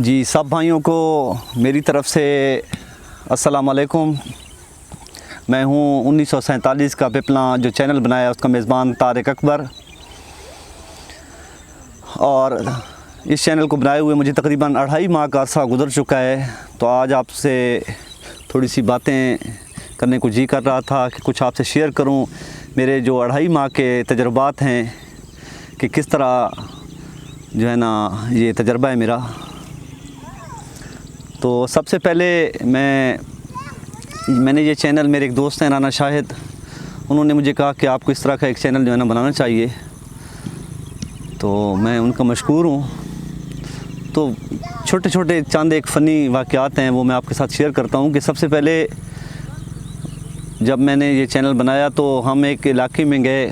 जी, सब भाइयों को मेरी तरफ़ से अस्सलाम वालेकुम। मैं हूँ 1947 का पिपला जो चैनल बनाया उसका मेज़बान तारिक अकबर, और इस चैनल को बनाए हुए मुझे तकरीबन 2.5 माह का अरसा गुज़र चुका है। तो आज आपसे थोड़ी सी बातें करने को जी कर रहा था कि कुछ आपसे शेयर करूं मेरे जो 2.5 माह के तजुर्बात हैं कि किस तरह जो है ना ये तजर्बा है मेरा। तो सबसे पहले मैंने ये चैनल, मेरे एक दोस्त हैं राना शाहिद, उन्होंने मुझे कहा कि आपको इस तरह का एक चैनल जो है ना बनाना चाहिए, तो मैं उनका मशकूर हूँ। तो छोटे छोटे चंद एक फ़नी वाक़यात हैं वो मैं आपके साथ शेयर करता हूँ कि सबसे पहले जब मैंने ये चैनल बनाया तो हम एक इलाके में गए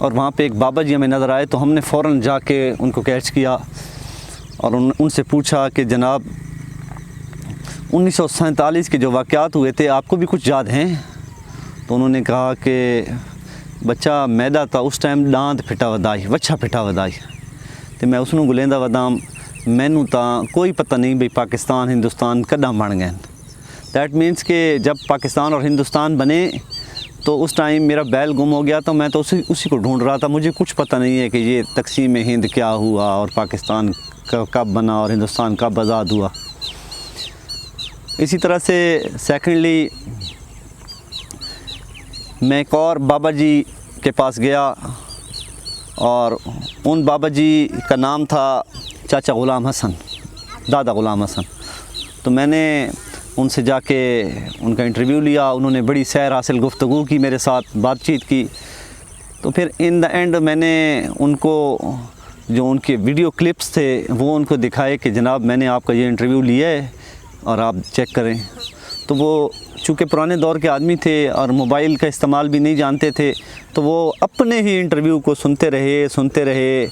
और वहाँ पे एक बाबा जी हमें नज़र आए। तो हमने फ़ौरन जाके उनको कैच किया और उनसे पूछा कि जनाब 1947 के जो वाक़यात हुए थे आपको भी कुछ याद हैं? तो उन्होंने कहा कि बच्चा मैदा था उस टाइम दांत फिटा वदाई वच्छा फिटा वदाई। तो मैं उसनों गुलेंदा वदाम मैनू तो कोई पता नहीं भाई पाकिस्तान हिंदुस्तान कदा बन गए। दैट मीन्स कि जब पाकिस्तान और हिंदुस्तान बने तो उस टाइम मेरा बैल गुम हो गया, तो मैं तो उसी को ढूंढ रहा था। मुझे कुछ पता नहीं है कि ये तकसीम हिंद क्या हुआ और पाकिस्तान कब बना और हिंदुस्तान कब आज़ाद हुआ। इसी तरह से सेकेंडली मैं एक और बाबा जी के पास गया और उन बाबा जी का नाम था चाचा ग़ुलाम हसन, दादा ग़ुलाम हसन। तो मैंने उनसे जाके उनका इंटरव्यू लिया। उन्होंने बड़ी सैर हासिल गुफ्तगू की, मेरे साथ बातचीत की। तो फिर इन द एंड मैंने उनको जो उनके वीडियो क्लिप्स थे वो उनको दिखाए कि जनाब मैंने आपका ये इंटरव्यू लिया है और आप चेक करें। तो वो चूँकि पुराने दौर के आदमी थे और मोबाइल का इस्तेमाल भी नहीं जानते थे, तो वो अपने ही इंटरव्यू को सुनते रहे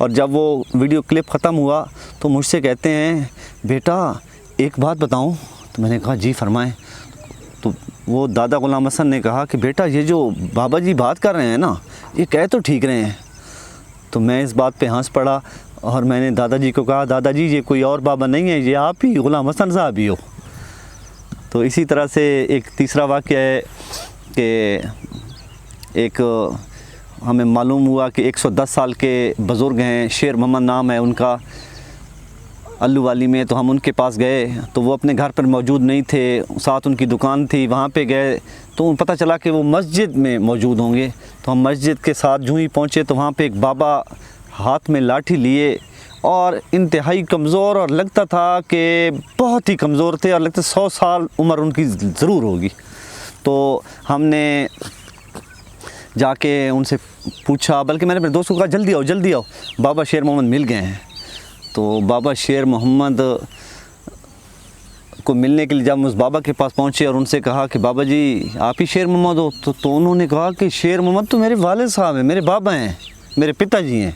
और जब वो वीडियो क्लिप ख़त्म हुआ तो मुझसे कहते हैं बेटा एक बात बताऊं? तो मैंने कहा जी फरमाएं। तो वो दादा ग़ुलाम हसन ने कहा कि बेटा ये जो बाबा जी बात कर रहे हैं ना ये कह तो ठीक रहे हैं। तो मैं इस बात पे हंस पड़ा और मैंने दादाजी को कहा दादाजी ये कोई और बाबा नहीं है, ये आप ही ग़ुलाम हसन साहब ही हो। तो इसी तरह से एक तीसरा वाक़या है कि एक हमें मालूम हुआ कि 110 साल के बुज़ुर्ग हैं, शेर मोहम्मद नाम है उनका, अल्लू वाली में। तो हम उनके पास गए तो वो अपने घर पर मौजूद नहीं थे, साथ उनकी दुकान थी, वहाँ पे गए तो पता चला कि वो मस्जिद में मौजूद होंगे। तो हम मस्जिद के साथ जूँ ही पहुँचे तो वहाँ पे एक बाबा हाथ में लाठी लिए और इंतहाई कमज़ोर, और लगता था कि बहुत ही कमज़ोर थे और लगता 100 साल उम्र उनकी ज़रूर होगी। तो हमने जाके उनसे पूछा, बल्कि मैंने अपने दोस्त को कहा जल्दी आओ बाबा शेर मोहम्मद मिल गए हैं। तो बाबा शेर मोहम्मद को मिलने के लिए जब हम उस बाबा के पास पहुँचे और उनसे कहा कि बाबा जी आप ही शेर मोहम्मद हो? तो उन्होंने कहा कि शेर मोहम्मद तो मेरे वालिद साहब हैं, मेरे बाबा हैं, मेरे पिताजी हैं।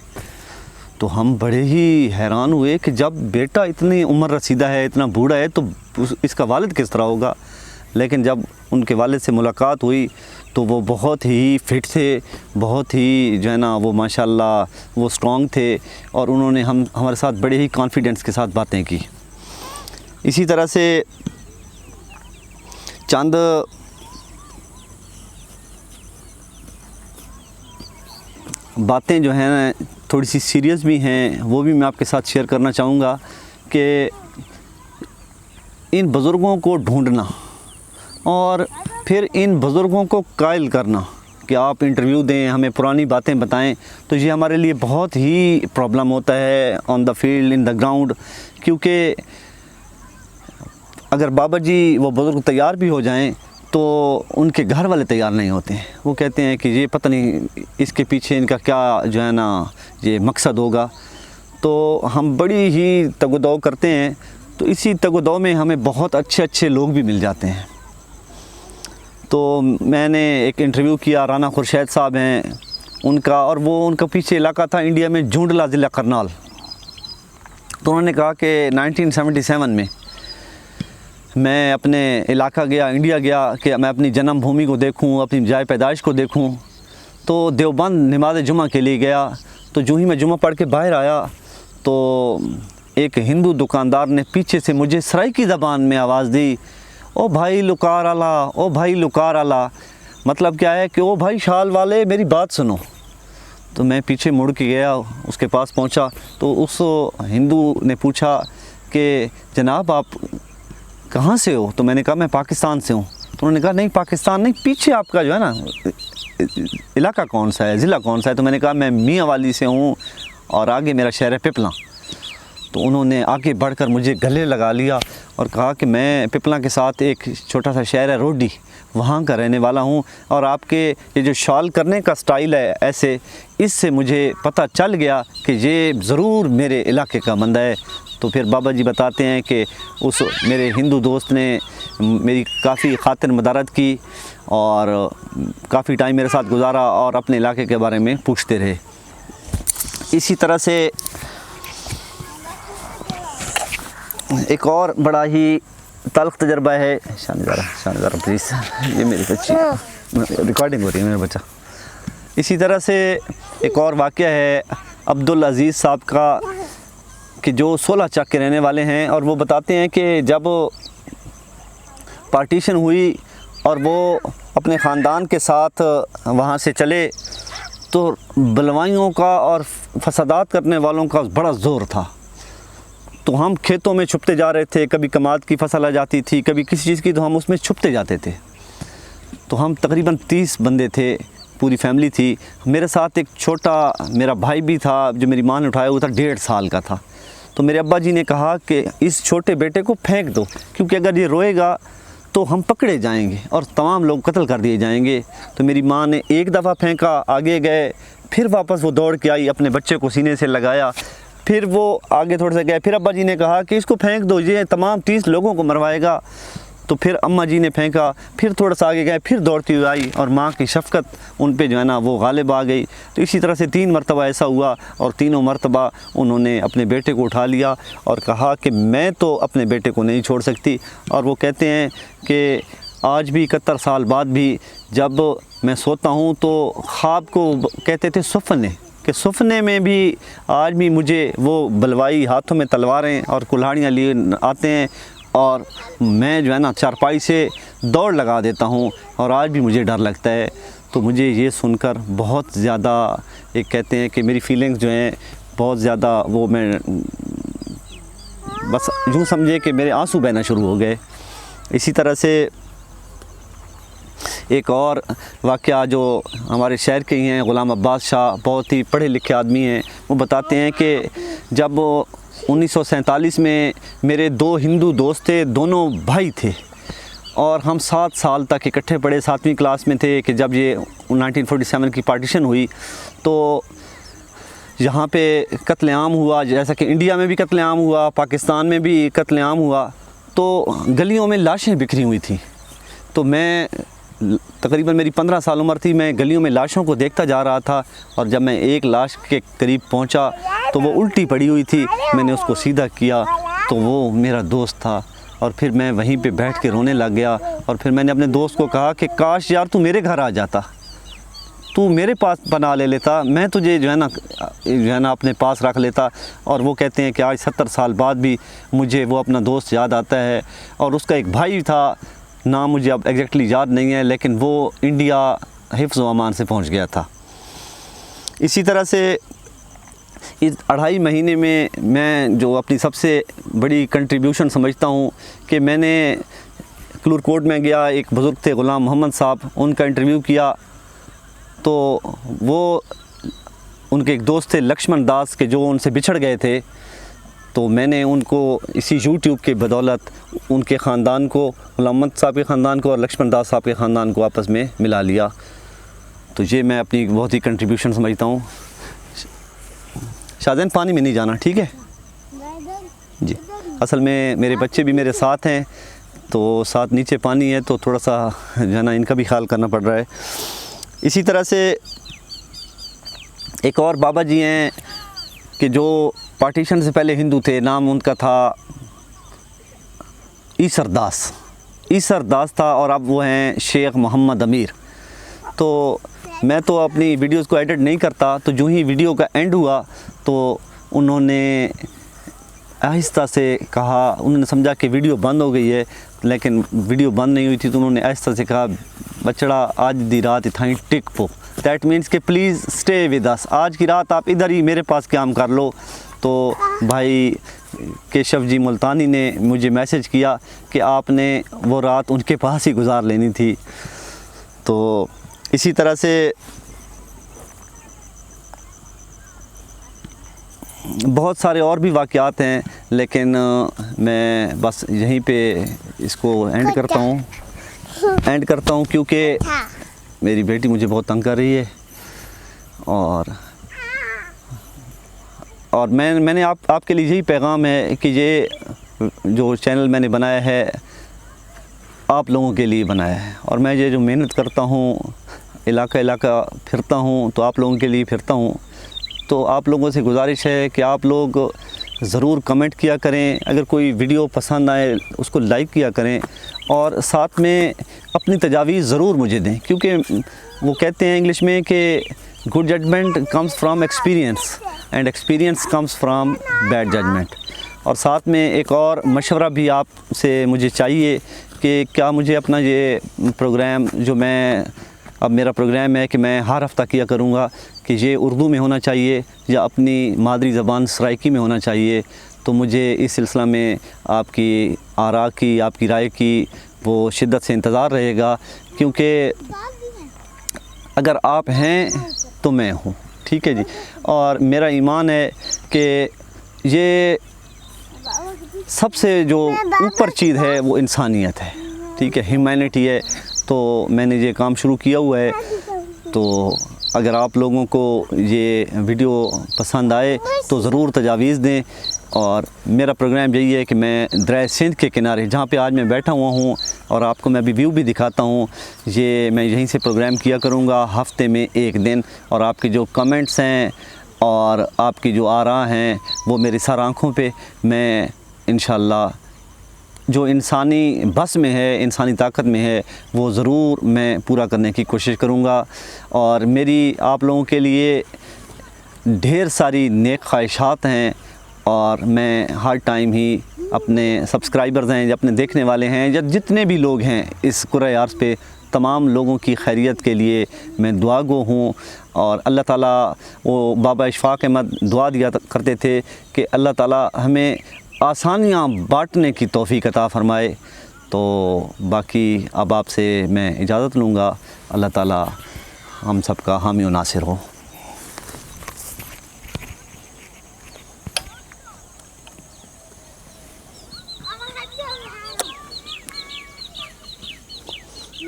तो हम बड़े ही हैरान हुए कि जब बेटा इतनी उम्र रसीदा है, इतना बूढ़ा है, तो इसका वालिद किस तरह होगा। लेकिन जब उनके वालिद से मुलाकात हुई तो वो बहुत ही फिट थे, बहुत ही जो है ना वो माशाल्लाह वो स्ट्रॉन्ग थे और उन्होंने हमारे साथ बड़े ही कॉन्फिडेंस के साथ बातें की। इसी तरह से चंद बातें जो हैं थोड़ी सी सीरियस भी हैं, वो भी मैं आपके साथ शेयर करना चाहूँगा कि इन बुज़ुर्गों को ढूंढना और फिर इन बुज़ुर्गों को कायल करना कि आप इंटरव्यू दें, हमें पुरानी बातें बताएं, तो ये हमारे लिए बहुत ही प्रॉब्लम होता है on the field, in the ground. क्योंकि अगर बाबा जी वो बुज़ुर्ग तैयार भी हो जाएं तो उनके घर वाले तैयार नहीं होते हैं। वो कहते हैं कि ये पता नहीं इसके पीछे इनका क्या जो है ना ये मकसद होगा। तो हम बड़ी ही तगदौ करते हैं, तो इसी तगदौ में हमें बहुत अच्छे लोग भी मिल जाते हैं। तो मैंने एक इंटरव्यू किया, राना खुर्शीद साहब हैं उनका, और वो उनका पीछे इलाका था इंडिया में झुंडला ज़िला करनाल। तो उन्होंने कहा कि 1977 में मैं अपने इलाका गया, इंडिया गया कि मैं अपनी जन्मभूमि को देखूं, अपनी जाए पैदाइश को देखूं। तो देवबंद नमाज़ जुमा के लिए गया। तो जो ही मैं जुमा पढ़ के बाहर आया तो एक हिंदू दुकानदार ने पीछे से मुझे सराइकी ज़बान में आवाज़ दी, ओ भाई लुकार आला, ओ भाई लुकार आला। मतलब क्या है कि ओ भाई शाल वाले मेरी बात सुनो। तो मैं पीछे मुड़ के गया, उसके पास पहुंचा तो उस हिंदू ने पूछा कि जनाब आप कहाँ से हो? तो मैंने कहा मैं पाकिस्तान से हूँ। तो उन्होंने कहा नहीं पाकिस्तान नहीं, पीछे आपका जो है ना इलाका कौन सा है, ज़िला कौन सा है? तो मैंने कहा मैं मियाँ वाली से हूँ और आगे मेरा शहर है पिपला। तो उन्होंने आगे बढ़कर मुझे गले लगा लिया और कहा कि मैं पिपला के साथ एक छोटा सा शहर है रोडी, वहाँ का रहने वाला हूँ, और आपके ये जो शॉल करने का स्टाइल है ऐसे, इससे मुझे पता चल गया कि ये ज़रूर मेरे इलाके का बंदा है। तो फिर बाबा जी बताते हैं कि उस मेरे हिंदू दोस्त ने मेरी काफ़ी खातिर मदारत की और काफ़ी टाइम मेरे साथ गुजारा और अपने इलाके के बारे में पूछते रहे। इसी तरह से एक और बड़ा ही तल्ख तजर्बा है। शानदार प्लीज़, ये मेरी बच्ची रिकॉर्डिंग हो रही है, मेरा बच्चा। इसी तरह से एक और वाक़या है अब्दुल अज़ीज़ साहब का, कि जो 16 चक के रहने वाले हैं, और वो बताते हैं कि जब पार्टीशन हुई और वो अपने ख़ानदान के साथ वहाँ से चले तो बलवाइयों का और फसादात करने वालों का बड़ा ज़ोर था। तो हम खेतों में छुपते जा रहे थे, कभी कमाद की फसल आ जाती थी, कभी किसी चीज़ की, तो हम उसमें छुपते जाते थे। तो हम तकरीबन 30 बंदे थे, पूरी फैमिली थी। मेरे साथ एक छोटा मेरा भाई भी था जो मेरी माँ ने उठाया हुआ था, 1.5 साल का था। तो मेरे अब्बा जी ने कहा कि इस छोटे बेटे को फेंक दो, क्योंकि अगर ये रोएगा तो हम पकड़े जाएंगे और तमाम लोग कत्ल कर दिए जाएंगे। तो मेरी माँ ने एक दफ़ा फेंका, आगे गए, फिर वापस वो दौड़ के आई, अपने बच्चे को सीने से लगाया, फिर वो आगे थोड़ा सा गए, फिर अब्बा जी ने कहा कि इसको फेंक दो, ये तमाम 30 लोगों को मरवाएगा। तो फिर अम्मा जी ने फेंका, फिर थोड़ा सा आगे गए, फिर दौड़ती हुई आई और माँ की शफ़क़त उन पे जो है ना वो गालिब आ गई। तो इसी तरह से 3 मरतबा ऐसा हुआ और तीनों मरतबा उन्होंने अपने बेटे को उठा लिया और कहा कि मैं तो अपने बेटे को नहीं छोड़ सकती। और वो कहते हैं कि आज भी 71 साल बाद भी जब मैं सोता हूँ तो ख्वाब को कहते थे सपने, कि सपने में भी आज भी मुझे वो बलवाई हाथों में तलवारें और कुल्हाड़ियाँ लिए आते हैं और मैं जो है ना चारपाई से दौड़ लगा देता हूँ और आज भी मुझे डर लगता है। तो मुझे ये सुनकर बहुत ज़्यादा, एक कहते हैं कि मेरी फीलिंग्स जो हैं बहुत ज़्यादा, वो मैं बस यूँ समझे कि मेरे आंसू बहना शुरू हो गए। इसी तरह से एक और वाक़या जो हमारे शहर के ही हैं, ग़ुलाम अब्बास शाह, बहुत ही पढ़े लिखे आदमी हैं। वो बताते हैं कि जब 1947 में मेरे 2 हिंदू दोस्त थे, दोनों भाई थे और हम 7 साल तक इकट्ठे पढ़े, 7वीं क्लास में थे कि जब ये 1947 की पार्टीशन हुई तो यहाँ पे कत्लेआम हुआ, जैसा कि इंडिया में भी कत्लेआम हुआ, पाकिस्तान में भी कत्लेआम हुआ। तो गलियों में लाशें बिखरी हुई थी। तो मैं तकरीबन मेरी 15 साल उम्र थी, मैं गलियों में लाशों को देखता जा रहा था और जब मैं एक लाश के करीब पहुंचा तो वो उल्टी पड़ी हुई थी। मैंने उसको सीधा किया तो वो मेरा दोस्त था और फिर मैं वहीं पे बैठ के रोने लग गया। और फिर मैंने अपने दोस्त को कहा कि काश यार तू मेरे घर आ जाता, तू मेरे पास पनाह ले लेता, मैं तुझे जो है ना अपने पास रख लेता। और वो कहते हैं कि आज 70 साल बाद भी मुझे वो अपना दोस्त याद आता है। और उसका एक भाई था, नाम मुझे अब एग्जैक्टली याद नहीं है, लेकिन वो इंडिया हिफ्ज़ व अमान से पहुंच गया था। इसी तरह से इस 2.5 महीने में मैं जो अपनी सबसे बड़ी कंट्रीब्यूशन समझता हूँ कि मैंने क्लूरकोट में गया, एक बुज़ुर्ग थे ग़ुलाम मोहम्मद साहब, उनका इंटरव्यू किया। तो वो उनके एक दोस्त थे लक्ष्मण दास के जो उनसे बिछड़ गए थे, तो मैंने उनको इसी यूट्यूब के बदौलत उनके ख़ानदान को, ग़ुलाम मोहम्मद साहब के ख़ानदान को और लक्ष्मण दास साहब के ख़ानदान को आपस में मिला लिया। तो ये मैं अपनी बहुत ही कंट्रीब्यूशन समझता हूँ। शाहजैन पानी में नहीं जाना, ठीक है जी। असल में मेरे बच्चे भी मेरे साथ हैं, तो साथ नीचे पानी है, तो थोड़ा सा जो है ना इनका भी ख्याल करना पड़ रहा है। इसी तरह से एक और बाबा जी हैं कि जो पार्टीशन से पहले हिंदू थे, नाम उनका था ईसर दास था और अब वो हैं शेख मोहम्मद अमीर। तो मैं तो अपनी वीडियोस को एडिट नहीं करता, तो जो ही वीडियो का एंड हुआ तो उन्होंने आहिस्ता से कहा, उन्होंने समझा कि वीडियो बंद हो गई है, लेकिन वीडियो बंद नहीं हुई थी, तो उन्होंने आहिस्ता से कहा बचड़ा आज दी रात इथाई टिक पो, दैट मीन्स कि प्लीज़ स्टे विद अस, आज की रात आप इधर ही मेरे पास काम कर लो। तो भाई केशव जी मुल्तानी ने मुझे मैसेज किया कि आपने वो रात उनके पास ही गुजार लेनी थी। तो इसी तरह से बहुत सारे और भी वाक़यात हैं, लेकिन मैं बस यहीं पे इसको एंड करता हूँ क्योंकि मेरी बेटी मुझे बहुत तंग कर रही है। और मैंने आपके लिए यही पैगाम है कि ये जो चैनल मैंने बनाया है आप लोगों के लिए बनाया है, और मैं ये जो मेहनत करता हूँ, इलाका फिरता हूँ, तो आप लोगों के लिए फिरता हूँ। तो आप लोगों से गुजारिश है कि आप लोग ज़रूर कमेंट किया करें, अगर कोई वीडियो पसंद आए उसको लाइक किया करें, और साथ में अपनी तजावीज़ ज़रूर मुझे दें, क्योंकि वो कहते हैं इंग्लिश में कि good judgement comes from experience and experience comes from bad judgement. और साथ में एक और मशवरा भी आपसे मुझे चाहिए कि क्या मुझे अपना ये प्रोग्राम जो अब मेरा प्रोग्राम है कि मैं हर हफ़्ता किया करूँगा कि ये उर्दू में होना चाहिए या अपनी मादरी ज़बान सराइकी में होना चाहिए। तो मुझे इस सिलसिला में आपकी आरा की, आपकी राय की वो शिद्दत से इंतज़ार रहेगा, क्योंकि अगर आप हैं तो मैं हूँ, ठीक है जी। और मेरा ईमान है कि ये सबसे जो ऊपर चीज़ है वो इंसानियत है, ठीक है, ह्यूमैनिटी है। तो मैंने ये काम शुरू किया हुआ है। तो अगर आप लोगों को ये वीडियो पसंद आए तो ज़रूर तजावीज़ दें। और मेरा प्रोग्राम यही है कि मैं दरिया सिंध के किनारे जहाँ पे आज मैं बैठा हुआ हूँ, और आपको मैं अभी व्यू भी दिखाता हूँ, ये मैं यहीं से प्रोग्राम किया करूँगा हफ़्ते में एक दिन। और आपके जो कमेंट्स हैं और आपकी जो आरा हैं वो मेरी सर आँखों पे मैं इंशाअल्लाह जो इंसानी बस में है, इंसानी ताकत में है, वो ज़रूर मैं पूरा करने की कोशिश करूँगा। और मेरी आप लोगों के लिए ढेर सारी नेक ख्वाहिशात हैं, और मैं हर टाइम ही अपने सब्सक्राइबर्स हैं या अपने देखने वाले हैं या जितने भी लोग हैं इस कुराए अर्ज़ पे, तमाम लोगों की खैरियत के लिए मैं दुआगो हूँ। और अल्लाह ताला, वो बाबा इशफ़ाक़ अहमद दुआ दिया करते थे कि अल्लाह ताला हमें आसानियाँ बांटने की तौफ़ीक़ अता फ़रमाए। तो बाकी अब आपसे मैं इजाज़त लूँगा। अल्लाह ताला हम सब का हामी व नासिर हो।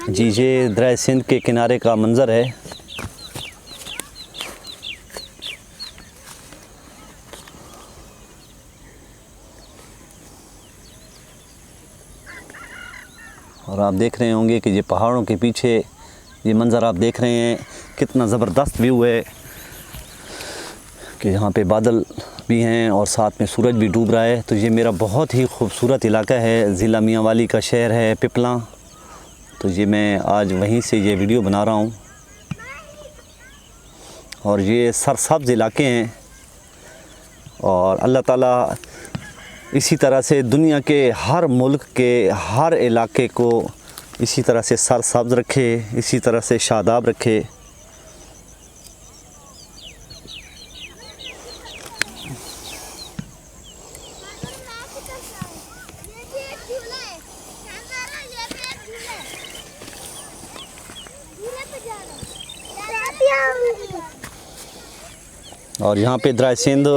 जी, ये दरिया सिंध के किनारे का मंज़र है। और आप देख रहे होंगे कि ये पहाड़ों के पीछे ये मंज़र आप देख रहे हैं, कितना ज़बरदस्त व्यू है कि यहाँ पे बादल भी हैं और साथ में सूरज भी डूब रहा है। तो ये मेरा बहुत ही खूबसूरत इलाका है, ज़िला मियांवाली का शहर है पिपला। तो ये मैं आज वहीं से ये वीडियो बना रहा हूँ, और ये सरसब्ज़ इलाके हैं। और अल्लाह ताला इसी तरह से दुनिया के हर मुल्क के हर इलाके को इसी तरह से सरसब्ज़ रखे, इसी तरह से शादाब रखे। और यहाँ पे दरिया सिंध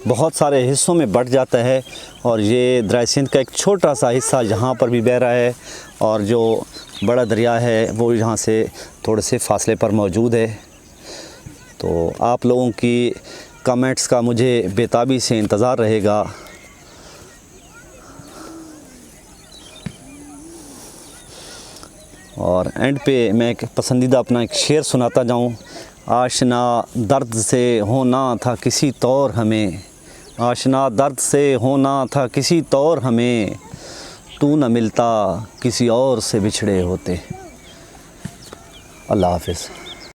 बहुत सारे हिस्सों में बँट जाता है, और ये दरिया सिंध का एक छोटा सा हिस्सा यहाँ पर भी बह रहा है, और जो बड़ा दरिया है वो यहाँ से थोड़े से फासले पर मौजूद है। तो आप लोगों की कमेंट्स का मुझे बेताबी से इंतज़ार रहेगा। और एंड पे मैं एक पसंदीदा अपना एक शेर सुनाता जाऊँ। आशना दर्द से होना था किसी तौर हमें, आशना दर्द से होना था किसी तौर हमें, तू न मिलता किसी और से बिछड़े होते। अल्लाह हाफ़िज़।